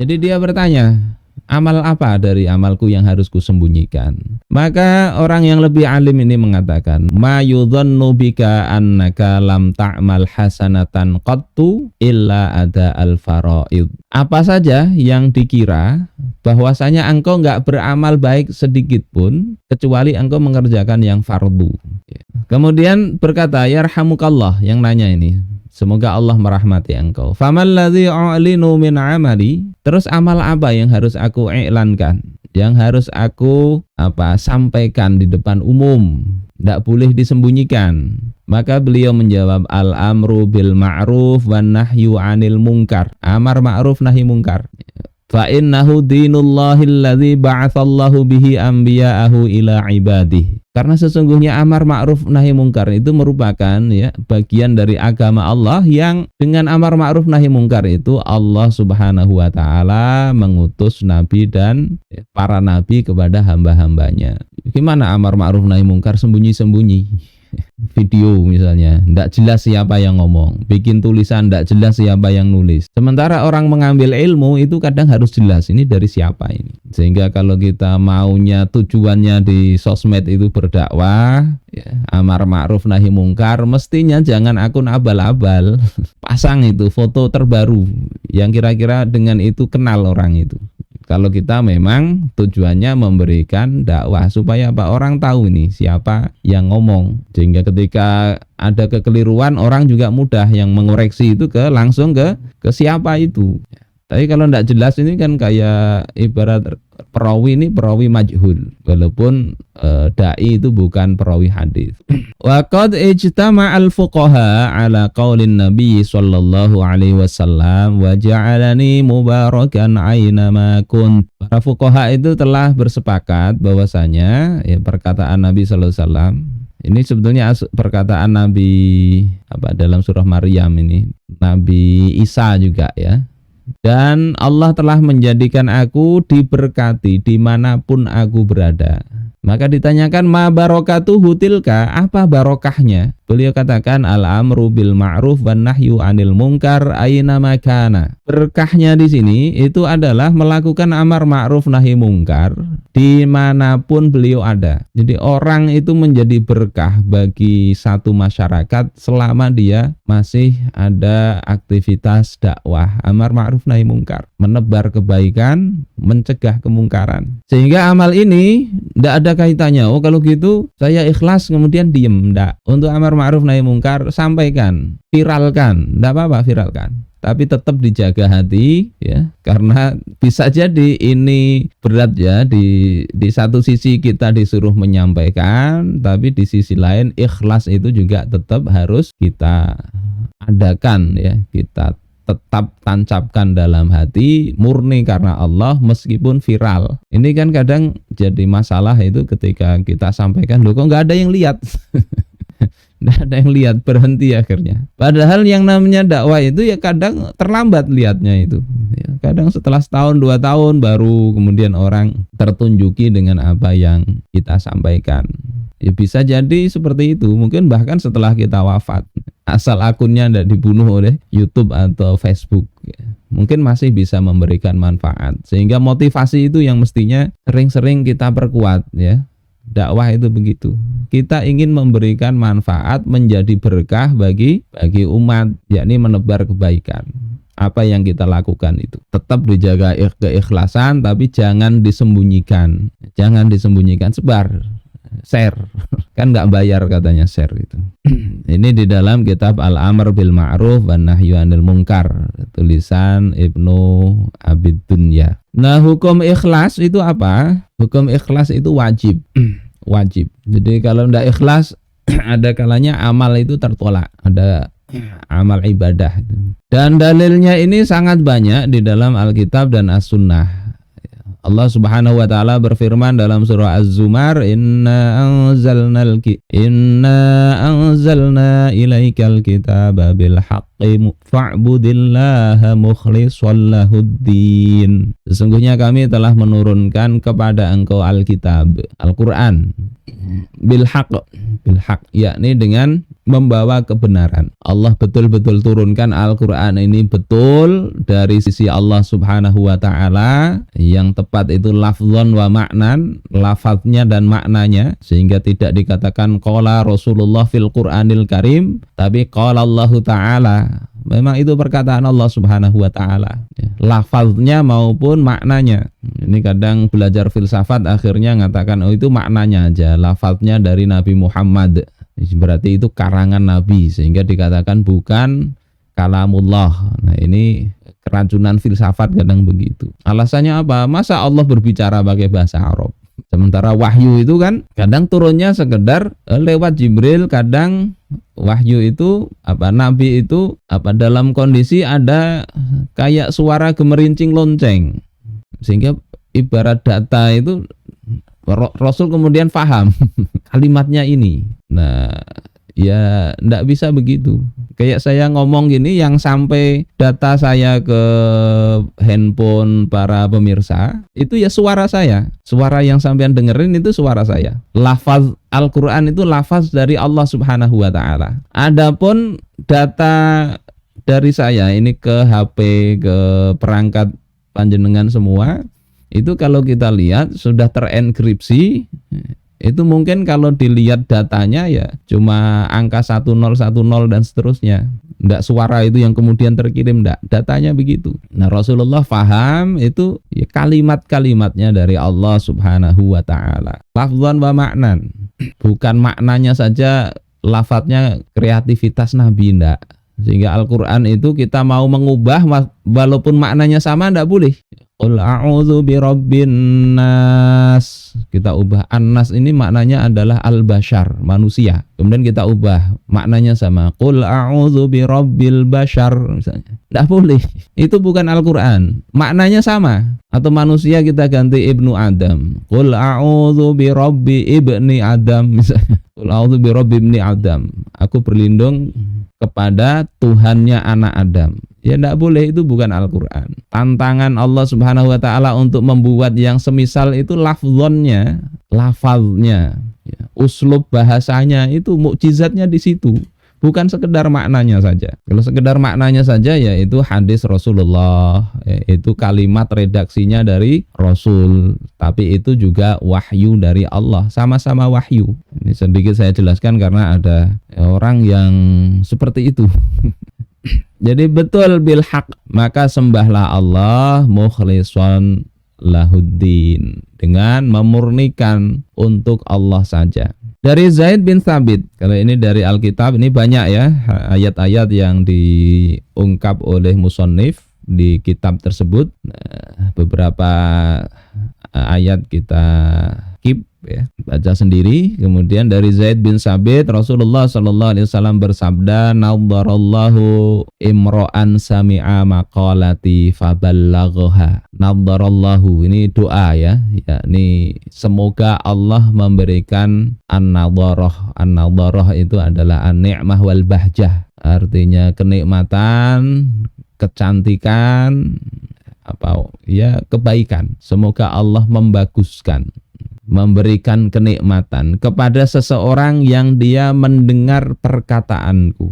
Jadi dia bertanya, amal apa dari amalku yang harus kusembunyikan? Maka orang yang lebih alim ini mengatakan, ma yudhannu bika annaka lam ta'mal hasanatan qattu illa ada al-faraid. Apa saja yang dikira bahwasanya engkau enggak beramal baik sedikit pun kecuali engkau mengerjakan yang fardu. Kemudian berkata, yarhamukallah, yang nanya ini, semoga Allah merahmati engkau. Famal ladzi a'linu min amali, terus amal apa yang harus aku iklankan, yang harus aku sampaikan di depan umum, tidak boleh disembunyikan. Maka beliau menjawab, al-amru bil ma'ruf wan nahyu 'anil munkar. Amar ma'ruf nahi munkar. Fa innahu dinullahi alladzi ba'atsallahu bihi anbiya'ahu ila ibadihi. Karena sesungguhnya amar ma'ruf nahi mungkar itu merupakan bagian dari agama Allah, yang dengan amar ma'ruf nahi mungkar itu Allah Subhanahu wa taala mengutus nabi dan para nabi kepada hamba-hambanya. Gimana amar ma'ruf nahi mungkar sembunyi-sembunyi? Video misalnya, tidak jelas siapa yang ngomong, bikin tulisan tidak jelas siapa yang nulis. Sementara orang mengambil ilmu itu kadang harus jelas ini dari siapa ini. Sehingga kalau kita maunya tujuannya di sosmed itu berdakwah, amar ma'ruf nahi mungkar, mestinya jangan akun abal-abal. Pasang itu foto terbaru yang kira-kira dengan itu kenal orang itu. Kalau kita memang tujuannya memberikan dakwah supaya orang tahu ini siapa yang ngomong, sehingga ketika ada kekeliruan orang juga mudah yang mengoreksi itu langsung ke siapa itu. Tapi kalau tidak jelas ini kan kayak ibarat perawi ini perawi majhul, walaupun dai itu bukan perawi hadis. Wa qad ijtama'al fuqaha ala qaulin nabi sallallahu alaihi wasallam wa ja'alani mubarakan aina ma kunt. Para fuqaha itu telah bersepakat bahwasanya perkataan Nabi sallallahu alaihi wasallam ini sebetulnya perkataan Nabi dalam surah Maryam ini, Nabi Isa juga ya. Dan Allah telah menjadikan aku diberkati dimanapun aku berada. Maka ditanyakan, ma barokatuhu tilka, apa barokahnya? Beliau katakan, al-amru bil ma'ruf wan nahyu 'anil munkar aina makana. Berkahnya di sini itu adalah melakukan amar ma'ruf nahi munkar dimanapun beliau ada. Jadi orang itu menjadi berkah bagi satu masyarakat selama dia masih ada aktivitas dakwah amar ma'ruf nahi munkar, menebar kebaikan, mencegah kemungkaran. Sehingga amal ini tidak ada kaitannya, oh kalau gitu saya ikhlas kemudian diem, enggak. Untuk amar ma'ruf nahi munkar sampaikan, viralkan, enggak apa-apa viralkan. Tapi tetap dijaga hati ya, karena bisa jadi ini berat ya, di satu sisi kita disuruh menyampaikan, tapi di sisi lain ikhlas itu juga tetap harus kita adakan ya, kita tetap tancapkan dalam hati, murni karena Allah meskipun viral. Ini kan kadang jadi masalah itu ketika kita sampaikan, loh kok nggak ada yang lihat. Nggak ada yang lihat, berhenti akhirnya. Padahal yang namanya dakwah itu ya kadang terlambat lihatnya itu. Ya, kadang setelah setahun 2 tahun baru kemudian orang tertunjuki dengan apa yang kita sampaikan. Ya bisa jadi seperti itu, mungkin bahkan setelah kita wafat. Asal akunnya tidak dibunuh oleh YouTube atau Facebook, ya, mungkin masih bisa memberikan manfaat. Sehingga motivasi itu yang mestinya sering-sering kita perkuat ya. Dakwah itu begitu. Kita ingin memberikan manfaat, menjadi berkah bagi umat, yakni menebar kebaikan. Apa yang kita lakukan itu tetap dijaga keikhlasan, tapi jangan disembunyikan. Jangan disembunyikan, sebar, share. Kan nggak bayar katanya share itu. Ini di dalam kitab Al-Amr bil Ma'ruf wan Nahyu 'anil Munkar, tulisan Ibnu Abid Dunya. Nah, hukum ikhlas itu apa? Hukum ikhlas itu wajib. Wajib. Jadi kalau tidak ikhlas ada kalanya amal itu tertolak. Ada amal ibadah. Dan dalilnya ini sangat banyak di dalam Alkitab dan As-Sunnah. Allah Subhanahu wa taala berfirman dalam surah Az-Zumar, inna anzalna ilaikal kitaba bil haqqi fa'budillaha mukhlishan lahuddin. Sesungguhnya kami telah menurunkan kepada engkau Alkitab, Al-Qur'an, bil haqq, yakni dengan membawa kebenaran. Allah betul-betul turunkan Al-Quran ini betul dari sisi Allah Subhanahu wa ta'ala, yang tepat itu lafzon wa maknan, lafaznya dan maknanya, sehingga tidak dikatakan qala Rasulullah fil Qur'anil Karim, tapi qala Allahu ta'ala. Memang itu perkataan Allah Subhanahu wa ta'ala, lafaznya maupun maknanya. Ini kadang belajar filsafat akhirnya ngatakan oh itu maknanya aja, lafaznya dari Nabi Muhammad, berarti itu karangan Nabi, sehingga dikatakan bukan kalamullah. Nah ini keracunan filsafat kadang begitu. Alasannya apa? Masa Allah berbicara pakai bahasa Arab? Sementara wahyu itu kan kadang turunnya sekedar lewat Jibril, kadang wahyu itu Nabi itu dalam kondisi ada kayak suara gemerincing lonceng, sehingga ibarat data itu Rasul kemudian paham kalimatnya ini. Nah ya enggak bisa begitu. Kayak saya ngomong gini, yang sampai data saya ke handphone para pemirsa itu ya suara saya. Suara yang sampean dengerin itu suara saya. Lafaz Al-Quran itu lafaz dari Allah Subhanahu wa ta'ala. Adapun data dari saya ini ke HP, ke perangkat panjenengan semua, itu kalau kita lihat sudah terenkripsi. Itu mungkin kalau dilihat datanya ya cuma angka 1010 dan seterusnya. Enggak suara itu yang kemudian terkirim, enggak. Datanya begitu. Nah Rasulullah paham itu ya kalimat-kalimatnya dari Allah Subhanahu wa ta'ala. Lafzan wa maknan. Bukan maknanya saja, lafadznya kreativitas Nabi, enggak. Sehingga Al-Quran itu kita mau mengubah walaupun maknanya sama enggak boleh. Qul a'udzu birabbin nas. Kita ubah an-nas ini maknanya adalah al-bashar, manusia. Kemudian kita ubah maknanya sama. Qul a'udzu birabbil bashar misalnya. Enggak boleh. Itu bukan Al-Qur'an. Maknanya sama. Atau manusia kita ganti ibnu Adam. Qul a'udzu birabbi ibni Adam misalnya. Qul a'udzu birabbi ibni Adam. Aku berlindung kepada Tuhannya anak Adam. Ya tidak boleh, itu bukan Al-Quran. Tantangan Allah Subhanahu wa ta'ala untuk membuat yang semisal itu lafzonnya, lafaznya, ya, uslub bahasanya itu mukjizatnya di situ. Bukan sekedar maknanya saja. Kalau sekedar maknanya saja ya itu hadis Rasulullah, ya, itu kalimat redaksinya dari Rasul. Tapi itu juga wahyu dari Allah, sama-sama wahyu. Ini sedikit saya jelaskan karena ada orang yang seperti itu. Jadi betul bil haq, maka sembahlah Allah mukhlishon lahuddin, dengan memurnikan untuk Allah saja. Dari Zaid bin Thabit, kalau ini dari Alkitab, ini banyak ya ayat-ayat yang diungkap oleh musannif di kitab tersebut. Beberapa ayat kita keep ya, baca sendiri. Kemudian dari Zaid bin Thabit, Rasulullah sallallahu alaihi wasallam bersabda, nadharallahu imra'an sami'a maqalati faballaghaha. Nadharallahu, ini doa ya, yakni semoga Allah memberikan an-nadharah. An-nadharah itu adalah an-ni'mah wal bahjah, artinya kenikmatan, kecantikan, kebaikan. Semoga Allah membaguskan, memberikan kenikmatan kepada seseorang yang dia mendengar perkataanku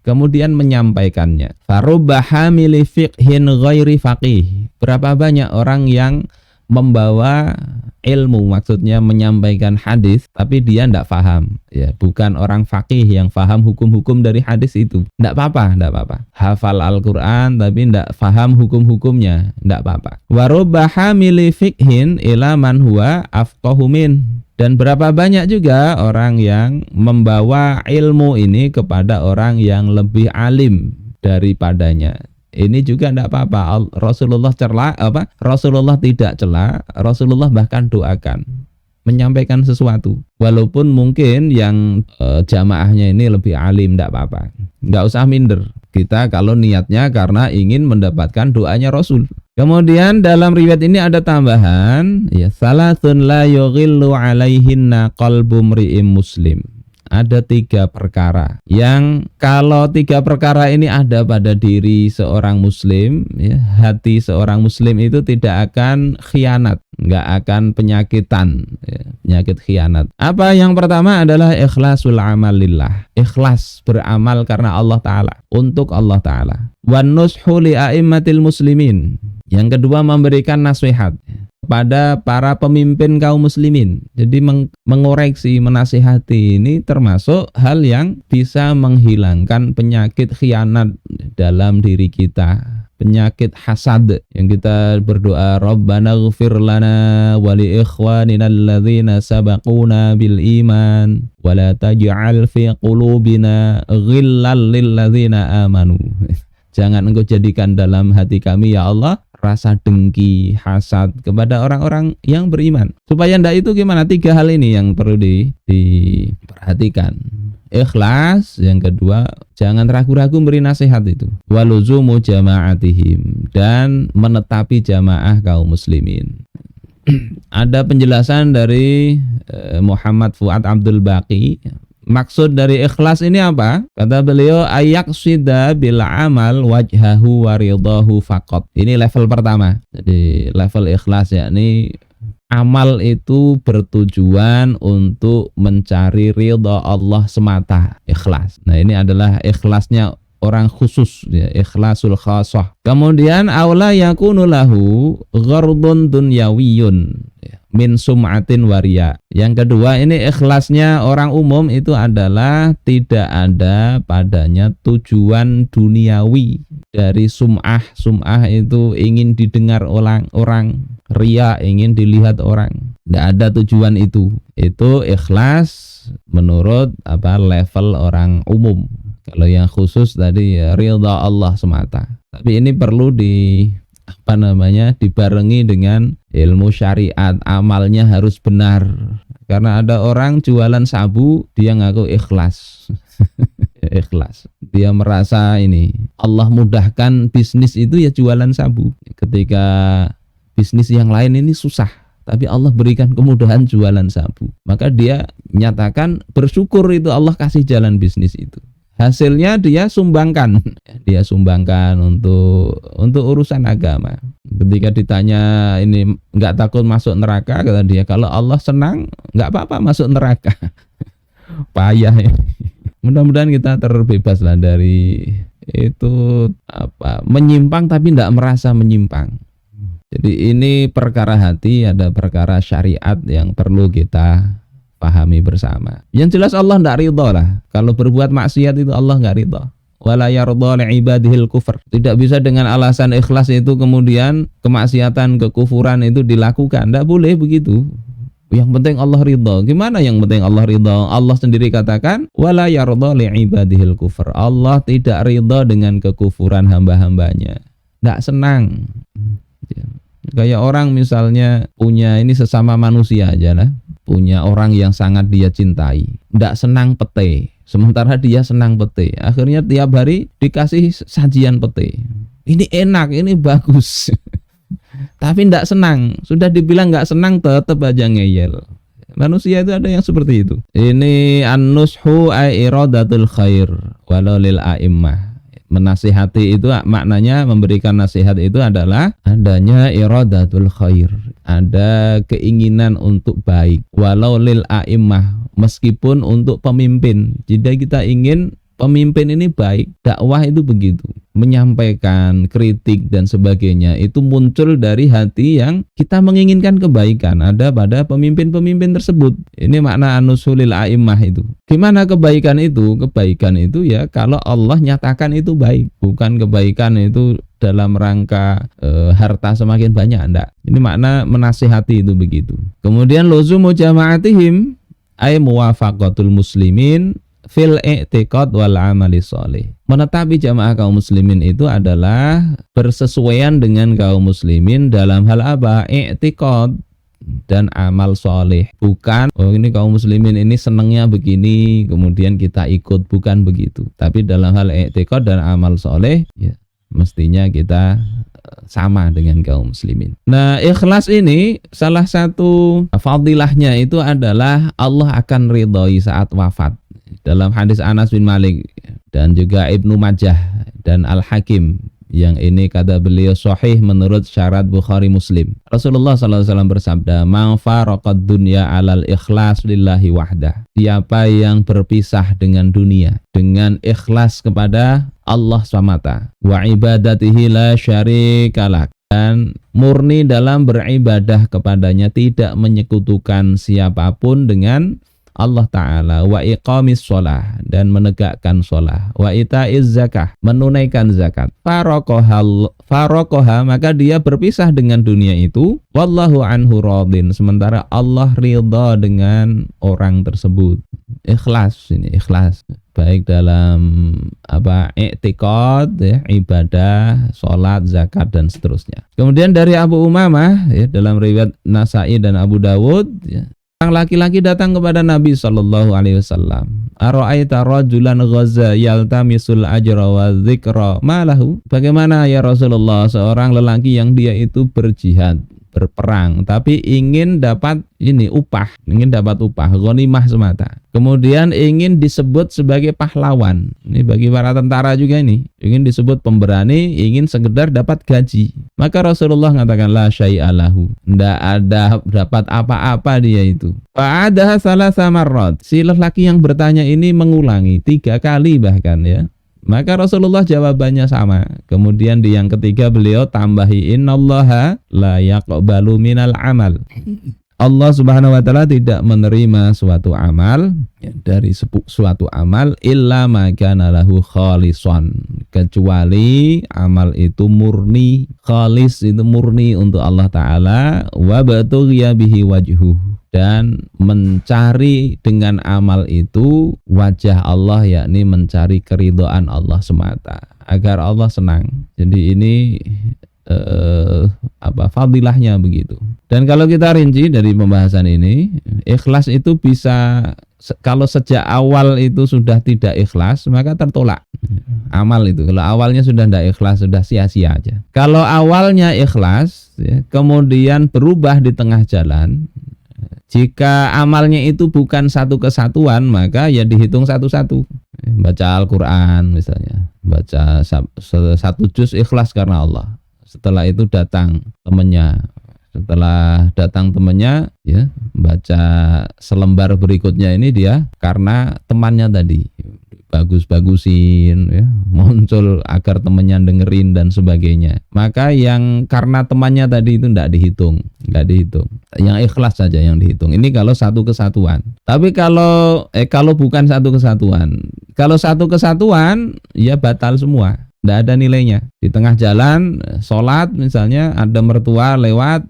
kemudian menyampaikannya. Farubba hamili fiqhin ghairi faqih. Berapa banyak orang yang membawa ilmu, maksudnya menyampaikan hadis, tapi dia tidak paham. Ya, bukan orang faqih yang paham hukum-hukum dari hadis itu. Tidak apa-apa. Hafal Al-Quran tapi tidak paham hukum-hukumnya, tidak apa-apa. Warubba hamili fiqhin ila man huwa afqahu min. Dan berapa banyak juga orang yang membawa ilmu ini kepada orang yang lebih alim daripadanya. Ini juga tidak apa-apa. Rasulullah Rasulullah tidak cela, Rasulullah bahkan doakan, menyampaikan sesuatu. Walaupun mungkin yang jamaahnya ini lebih alim, tidak apa-apa. Tidak usah minder. Kita kalau niatnya karena ingin mendapatkan doanya Rasul. Kemudian dalam riwayat ini ada tambahan, ya, salatun la yughillu alaihinna qalbu mri'im muslim. Ada 3 perkara yang kalau 3 perkara ini ada pada diri seorang muslim, ya, hati seorang muslim itu tidak akan khianat, nggak akan penyakitan, ya, penyakit khianat. Apa yang pertama adalah ikhlasul amal lillah, ikhlas beramal karena Allah Ta'ala, untuk Allah Ta'ala. Wan nushu li a'immatil muslimin, yang kedua memberikan nasihat pada para pemimpin kaum muslimin. Jadi mengoreksi, menasihati ini termasuk hal yang bisa menghilangkan penyakit khianat dalam diri kita, penyakit hasad, yang kita berdoa Rabbana ighfir lana wa li ikhwanina alladzina sabaquna bil iman wa la taj'al fi qulubina ghillal lil ladzina amanu. Jangan Engkau jadikan dalam hati kami ya Allah rasa dengki, hasad kepada orang-orang yang beriman. Supaya ndak itu gimana? 3 hal ini yang perlu diperhatikan. Ikhlas, yang kedua, jangan ragu-ragu beri nasihat itu. Waluzumu jama'atihim, dan menetapi jamaah kaum muslimin. Ada penjelasan dari Muhammad Fuad Abdul Baqi. Maksud dari ikhlas ini apa? Kata beliau, ayaksida bil amal wajhahu waridahu faqat. Ini level pertama. Jadi level ikhlas yakni amal itu bertujuan untuk mencari ridha Allah semata. Ikhlas. Nah, ini adalah ikhlasnya orang khusus, ya, ikhlasul khasah. Kemudian aula yakunu lahu ghardun dunyawiyun, ya, min sum'atin wariya. Yang kedua, ini ikhlasnya orang umum itu adalah tidak ada padanya tujuan duniawi dari sum'ah. Sum'ah itu ingin didengar orang, riya ingin dilihat orang. Tidak ada tujuan itu. Itu ikhlas menurut level orang umum. Kalau yang khusus tadi ya ridha Allah semata. Tapi ini perlu dibarengi dengan ilmu syariat, amalnya harus benar. Karena ada orang jualan sabu, dia ngaku ikhlas. Ikhlas. Dia merasa ini Allah mudahkan bisnis itu ya jualan sabu. Ketika bisnis yang lain ini susah, tapi Allah berikan kemudahan jualan sabu. Maka dia nyatakan bersyukur itu Allah kasih jalan bisnis itu. Hasilnya dia sumbangkan untuk urusan agama. Ketika ditanya ini nggak takut masuk neraka, kata dia kalau Allah senang nggak apa-apa masuk neraka. Payah ya. Mudah-mudahan kita terbebas lah dari itu menyimpang tapi tidak merasa menyimpang. Jadi ini perkara hati, ada perkara syariat yang perlu kita pahami bersama. Yang jelas Allah tidak ridha lah. Kalau berbuat maksiat itu Allah nggak ridha. Wala yardha li'ibadihil kufr. Tidak bisa dengan alasan ikhlas itu kemudian kemaksiatan, kekufuran itu dilakukan. Tidak boleh begitu. Yang penting Allah ridha. Gimana yang penting Allah ridha? Allah sendiri katakan wala yardha li'ibadihil kufr. Allah tidak ridha dengan kekufuran hamba-hambanya. Tidak senang. Kayak orang misalnya punya ini sesama manusia aja lah. Punya orang yang sangat dia cintai, tidak senang pete, sementara dia senang pete. Akhirnya tiap hari dikasih sajian pete. Ini enak, ini bagus. Tapi tidak senang. Sudah dibilang nggak senang, tetap aja ngeyel. Manusia itu ada yang seperti itu. Ini an-nushu ay iradatul khair walau lil a'immah. Menasihati itu maknanya memberikan nasihat itu adalah adanya iradatul khair, ada keinginan untuk baik, walau lil a'immah, meskipun untuk pemimpin. Jadi kita ingin pemimpin ini baik. Dakwah itu begitu, menyampaikan kritik dan sebagainya itu muncul dari hati yang kita menginginkan kebaikan ada pada pemimpin-pemimpin tersebut. Ini makna anusulil a'immah itu. Gimana kebaikan itu? Kebaikan itu ya kalau Allah nyatakan itu baik, bukan kebaikan itu dalam rangka harta semakin banyak, enggak. Ini makna menasihati itu begitu. Kemudian luzumu jama'atihim ay muwafaqatul muslimin fil i'tiqad wal amali sholih. Menetapi jamaah kaum muslimin itu adalah bersesuaian dengan kaum muslimin dalam hal apa? I'tiqad dan amal sholih. Bukan ini kaum muslimin ini senengnya begini kemudian kita ikut, bukan begitu. Tapi dalam hal i'tiqad dan amal sholih ya mestinya kita sama dengan kaum muslimin. Nah, ikhlas ini salah satu fadilahnya itu adalah Allah akan ridhoi saat wafat. dalam hadis Anas bin Malik dan juga Ibnu Majah dan Al-Hakim, yang ini kata beliau sahih menurut syarat Bukhari Muslim. Rasulullah SAW bersabda, "Man faraqad dunya 'alal ikhlas lillahi wahdah." Siapa yang berpisah dengan dunia dengan ikhlas kepada Allah semata, wa ibadatihi la syarikalah, dan murni dalam beribadah kepadanya, tidak menyekutukan siapapun dengan Allah Ta'ala, wa iqamis sholah, dan menegakkan sholah, wa ita'iz zakah, menunaikan zakat, farokoha, maka dia berpisah dengan dunia itu, wallahu anhu radin, sementara Allah ridha dengan orang tersebut. Ikhlas, ini ikhlas baik dalam i'tiqad, ya, ibadah, sholat, zakat, dan seterusnya. Kemudian dari Abu Umamah, ya, dalam riwayat Nasai dan Abu Dawud, ya, orang laki-laki datang kepada Nabi Shallallahu Alaihi Wasallam. Ara'aita rajulan ghaza yaltamisul ajra wa dzikra malahu. Bagaimana ya Rasulullah, seorang lelaki yang dia itu berjihad, berperang, tapi ingin dapat upah, ghanimah semata. Kemudian ingin disebut sebagai pahlawan. Ini bagi para tentara juga ini. Ingin disebut pemberani, ingin sekedar dapat gaji. Maka Rasulullah mengatakan la syai'alahu. Tidak ada dapat apa-apa dia itu. Fa'adaha salasa marrat. Si lelaki yang bertanya ini mengulangi 3 kali bahkan, ya. Maka Rasulullah jawabannya sama. Kemudian di yang ketiga beliau tambahi, innallaha la yaqbalu minal amal. Allah Subhanahu wa taala tidak menerima suatu amal, ya, dari suatu amal illa ma kana lahu khalisan, kecuali amal itu murni. Khalis itu murni untuk Allah Ta'ala, wa batughiya bihi wajhuh, dan mencari dengan amal itu wajah Allah, yakni mencari keridhaan Allah semata, agar Allah senang. Jadi ini fadilahnya begitu. Dan kalau kita rinci dari pembahasan ini, ikhlas itu bisa, kalau sejak awal itu sudah tidak ikhlas, maka tertolak amal itu. Kalau awalnya sudah tidak ikhlas, sudah sia-sia aja. Kalau awalnya ikhlas, ya, kemudian berubah di tengah jalan, jika amalnya itu bukan satu kesatuan, maka ya dihitung satu-satu. Baca Al-Quran misalnya, baca 1 juz ikhlas karena Allah. Setelah itu datang temannya, ya, baca selembar berikutnya ini dia karena temannya tadi bagus-bagusin, ya, muncul agar temannya dengerin dan sebagainya. Maka yang karena temannya tadi itu nggak dihitung. Yang ikhlas saja yang dihitung. Ini kalau satu kesatuan. Tapi kalau bukan satu kesatuan, kalau satu kesatuan ya batal semua. Tidak ada nilainya. Di tengah jalan sholat misalnya ada mertua lewat,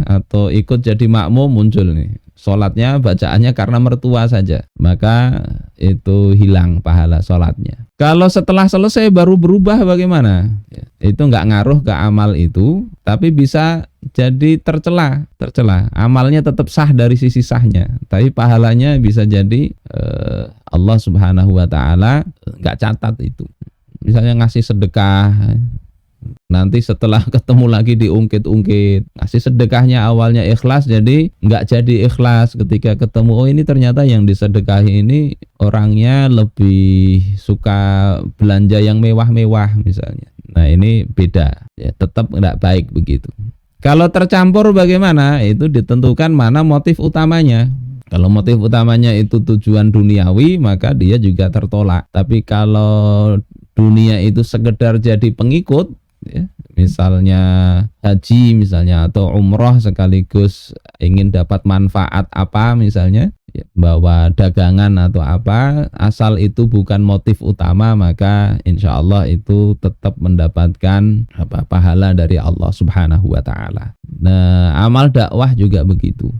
atau ikut jadi makmum, muncul nih sholatnya, bacaannya karena mertua saja, maka itu hilang pahala sholatnya. Kalau setelah selesai baru berubah bagaimana? Itu nggak ngaruh ke amal itu, tapi bisa jadi tercela. Amalnya tetap sah dari sisi sahnya, tapi pahalanya bisa jadi Allah Subhanahu wa Ta'ala nggak catat itu. Misalnya ngasih sedekah, nanti setelah ketemu lagi diungkit-ungkit. Ngasih sedekahnya awalnya ikhlas, jadi nggak jadi ikhlas ketika ketemu. Oh, ini ternyata yang disedekahi ini orangnya lebih suka belanja yang mewah-mewah misalnya. Nah, ini beda, ya, tetap nggak baik begitu. Kalau tercampur bagaimana? Itu ditentukan mana motif utamanya. Kalau motif utamanya itu tujuan duniawi, maka dia juga tertolak. Tapi kalau dunia itu sekedar jadi pengikut, ya, misalnya haji misalnya atau umroh sekaligus ingin dapat manfaat apa misalnya, ya, bawa dagangan atau apa, asal itu bukan motif utama, maka insya Allah itu tetap mendapatkan pahala dari Allah Subhanahu wa Ta'ala. Nah, amal dakwah juga begitu.